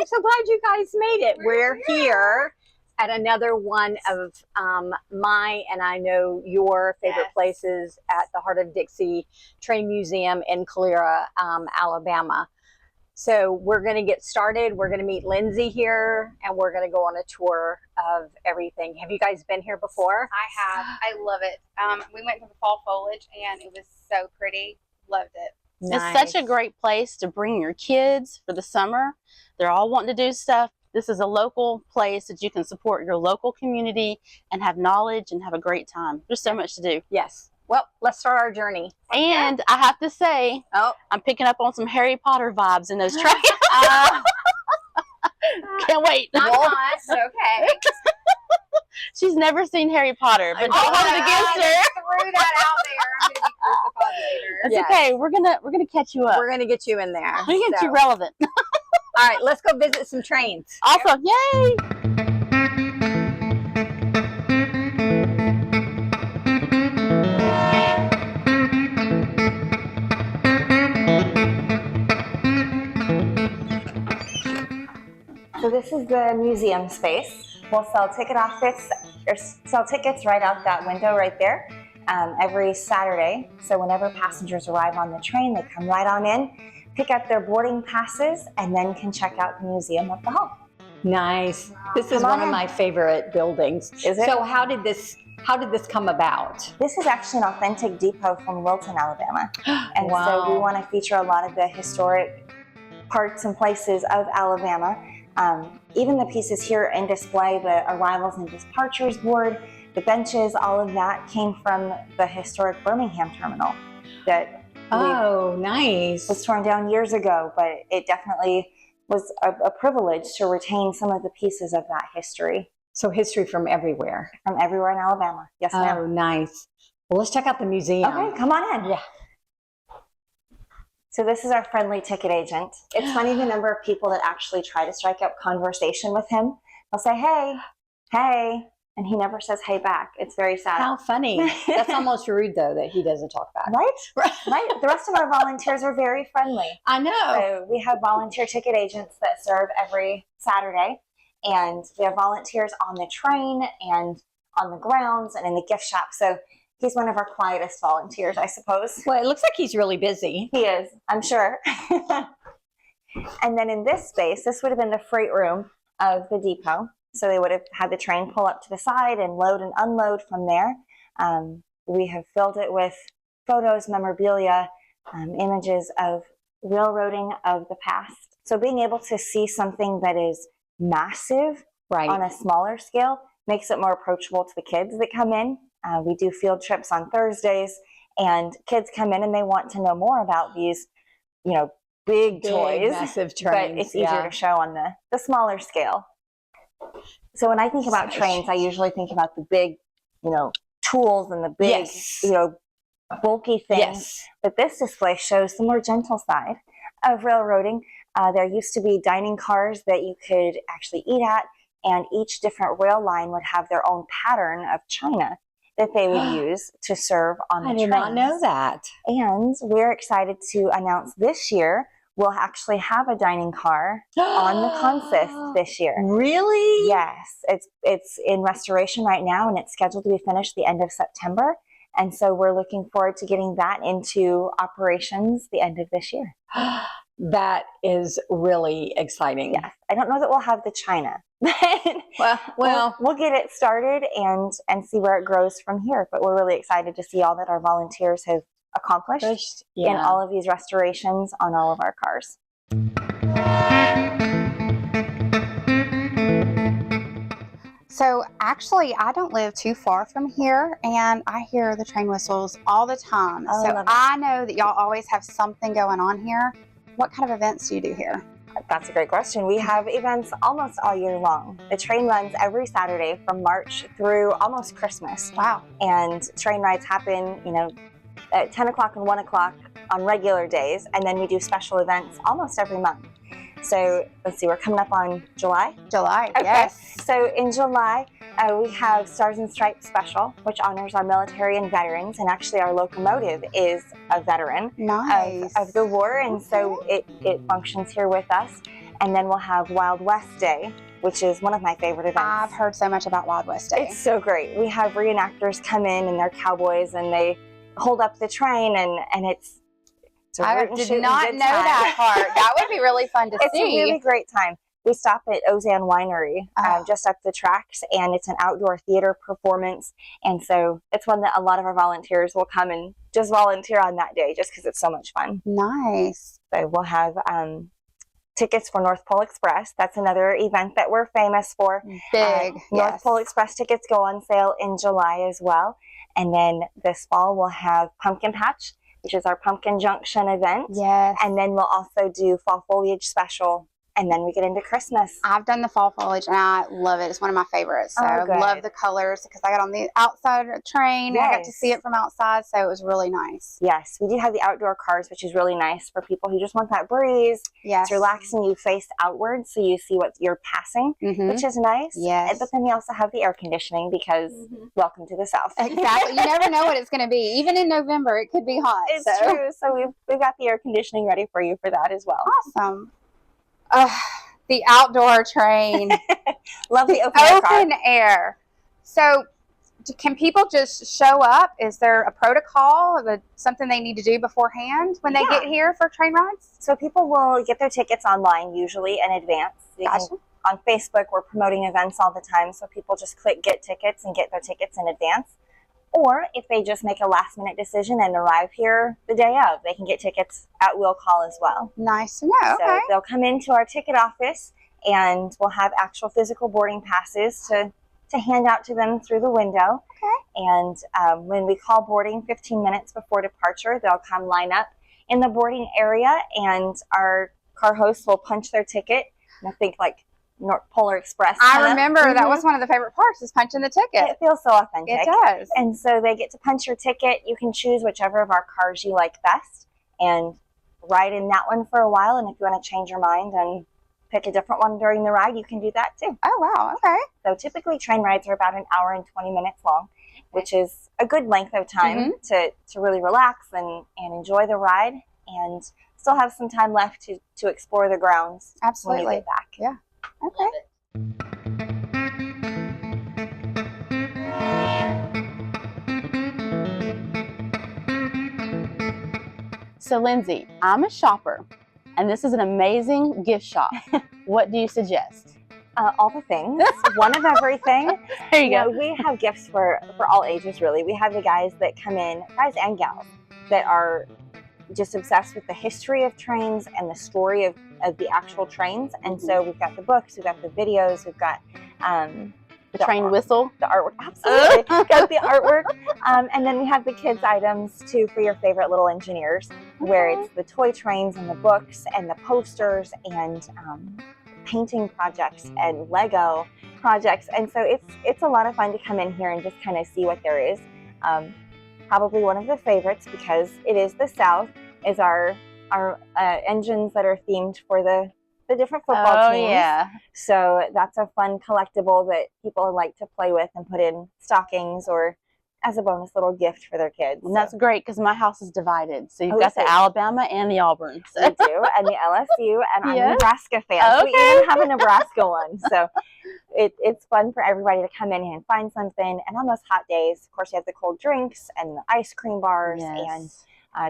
I'm so glad you guys made it. We're here at another one of my, and I know your favorite places at the Heart of Dixie Train Museum in Calera, Alabama. So we're going to get started. We're going to meet Lindsay here, and we're going to go on a tour of everything. Have you guys been here before? I have. I love it. We went to the fall foliage, and it was so pretty. Loved it. Nice. It's such a great place to bring your kids for the summer. They're all wanting to do stuff. This is a local place that you can support your local community and have knowledge and have a great time. There's so much to do. Yes. Well, let's start our journey. And I have to say, I'm picking up on some Harry Potter vibes in those trains. Can't wait. I'm not. Okay. She's never seen Harry Potter, but don't hold it against her. Threw that out there. I'm gonna be crucified later. It's okay. We're gonna catch you up. We're gonna get you in there. We're gonna get you relevant. All right, let's go visit some trains. Awesome! Yay! So this is the museum space. We'll sell sell tickets right out that window right there every Saturday. So whenever passengers arrive on the train, they come right on in, pick up their boarding passes, and then can check out the museum up the hall. Nice. This is one of my favorite buildings. Is it? So how did this come about? This is actually an authentic depot from Wilton, Alabama. And so we want to feature a lot of the historic parts and places of Alabama. Even the pieces here in display, the arrivals and departures board, the benches, all of that came from the historic Birmingham terminal that nice. was torn down years ago, but it definitely was a privilege to retain some of the pieces of that history. So history from everywhere. From everywhere in Alabama. Yes, ma'am. Oh, nice. Well, let's check out the museum. Okay, come on in. Yeah. So this is our friendly ticket agent. It's funny the number of people that actually try to strike up conversation with him. They'll say, hey, hey, and he never says hey back. It's very sad. How funny. That's almost rude, though, that he doesn't talk back. Right? Right. The rest of our volunteers are very friendly. I know. So we have volunteer ticket agents that serve every Saturday, and we have volunteers on the train and on the grounds and in the gift shop. So he's one of our quietest volunteers, I suppose. Well, it looks like he's really busy. He is, I'm sure. And then in this space, this would have been the freight room of the depot. So they would have had the train pull up to the side and load and unload from there. We have filled it with photos, memorabilia, images of railroading of the past. So being able to see something that is massive on a smaller scale makes it more approachable to the kids that come in. We do field trips on Thursdays, and kids come in and they want to know more about these, big toys, massive trains. but it's easier to show on the smaller scale. So when I think about trains, I usually think about the big, tools and the big, bulky things. Yes. But this display shows the more gentle side of railroading. There used to be dining cars that you could actually eat at, and each different rail line would have their own pattern of china that they would use to serve on the trains. I did not know that. And we're excited to announce this year we'll actually have a dining car on the consist this year. Really? Yes. It's in restoration right now, and it's scheduled to be finished the end of September. And so we're looking forward to getting that into operations the end of this year. That is really exciting. Yes. I don't know that we'll have the china. Well, we'll get it started and see where it grows from here. But we're really excited to see all that our volunteers have accomplished in all of these restorations on all of our cars. So actually, I don't live too far from here, and I hear the train whistles all the time. So I know that y'all always have something going on here. What kind of events do you do here? That's a great question. We have events almost all year long. The train runs every Saturday from March through almost Christmas. Wow. And train rides happen, at 10 o'clock and 1 o'clock on regular days, and then we do special events almost every month. So let's see, we're coming up on July. July, okay. Yes. So in July, we have Stars and Stripes Special, which honors our military and veterans, and actually our locomotive is a veteran Nice. of the war, and so it functions here with us. And then we'll have Wild West Day, which is one of my favorite events. I've heard so much about Wild West Day. It's so great. We have reenactors come in and they're cowboys and they hold up the train and it's a I root and did shoot and not good know time. that part. That would be really fun to It's see. a really great time. We stop at Ozan Winery just up the tracks, and it's an outdoor theater performance. And so it's one that a lot of our volunteers will come and just volunteer on that day just because it's so much fun. Nice. So we'll have tickets for North Pole Express. That's another event that we're famous for. Big. North Pole Express tickets go on sale in July as well. And then this fall we'll have Pumpkin Patch, which is our Pumpkin Junction event. Yes. And then we'll also do Fall Foliage Special. And then we get into Christmas. I've done the fall foliage and I love it. It's one of my favorites. So I love the colors because I got on the outside of the train and I got to see it from outside. So it was really nice. Yes, we do have the outdoor cars, which is really nice for people who just want that breeze. Yes. It's relaxing. You face outward so you see what you're passing, which is nice. Yes. But then we also have the air conditioning because welcome to the South. Exactly. You never know what it's going to be. Even in November, it could be hot. It's true. So we've got the air conditioning ready for you for that as well. Awesome. The outdoor train. Love the open air. So can people just show up? Is there a protocol, something they need to do beforehand when they get here for train rides? So people will get their tickets online usually in advance. Gotcha. On Facebook, we're promoting events all the time, so people just click get tickets and get their tickets in advance. Or if they just make a last minute decision and arrive here the day of, they can get tickets at will call as well. Nice to know. So they'll come into our ticket office and we'll have actual physical boarding passes to hand out to them through the window. Okay. And when we call boarding 15 minutes before departure, they'll come line up in the boarding area and our car hosts will punch their ticket. And I think like North Polar Express. I remember that was one of the favorite parts, is punching the ticket. It feels so authentic. It does. And so they get to punch your ticket. You can choose whichever of our cars you like best and ride in that one for a while. And if you want to change your mind and pick a different one during the ride, you can do that too. Oh, wow. Okay. So typically train rides are about an hour and 20 minutes long, which is a good length of time to really relax and enjoy the ride and still have some time left to explore the grounds. Absolutely. When you get back. Yeah. Okay. So Lindsay, I'm a shopper, and this is an amazing gift shop. What do you suggest? All the things, one of everything. There you go. We have gifts for all ages, really. We have the guys that come in, guys and gals, that are just obsessed with the history of trains and the story of the actual trains. And so we've got the books, we've got the videos, we've got the train whistle, the artwork. Absolutely. Got the artwork. And then we have the kids' items too for your favorite little engineers, where it's the toy trains and the books and the posters and painting projects and Lego projects. And so it's a lot of fun to come in here and just kind of see what there is. Probably one of the favorites, because it is the South, is our engines that are themed for the different football teams. Yeah. So that's a fun collectible that people like to play with and put in stockings or as a bonus little gift for their kids. And that's great because my house is divided. So you've got the Alabama and the Auburn. We do, and the LSU, and I'm a Nebraska fan. Okay. So we even have a Nebraska one. So it's fun for everybody to come in here and find something. And on those hot days, of course, you have the cold drinks and the ice cream bars and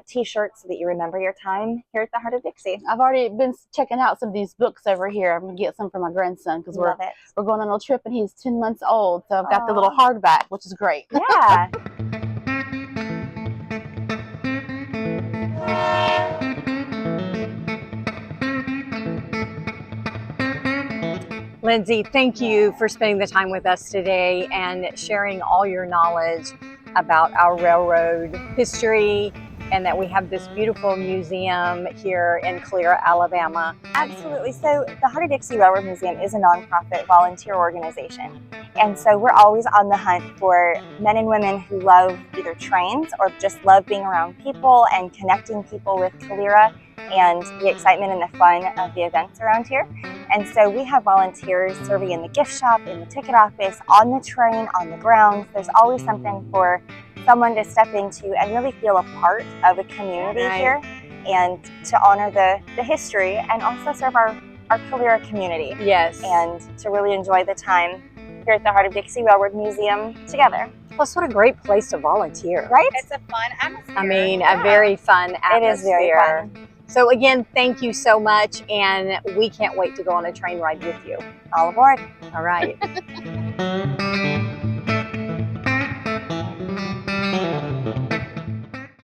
T-shirts so that you remember your time here at the Heart of Dixie. I've already been checking out some of these books over here. I'm going to get some for my grandson because we're going on a trip and he's 10 months old. So I've got the little hardback, which is great. Yeah. Lindsay, thank you for spending the time with us today and sharing all your knowledge about our railroad history, and that we have this beautiful museum here in Calera, Alabama. Absolutely. So the Heart of Dixie Railroad Museum is a nonprofit volunteer organization. And so we're always on the hunt for men and women who love either trains or just love being around people and connecting people with Calera and the excitement and the fun of the events around here. And so we have volunteers serving in the gift shop, in the ticket office, on the train, on the grounds. There's always something for someone to step into and really feel a part of a community here, and to honor the history and also serve our our Calera community Yes. and to really enjoy the time here at the Heart of Dixie Railroad Museum together. Plus, what a great place to volunteer. Right? It's a fun atmosphere. I mean, a very fun atmosphere. It is very fun. So again, thank you so much, and we can't wait to go on a train ride with you. All aboard. All right.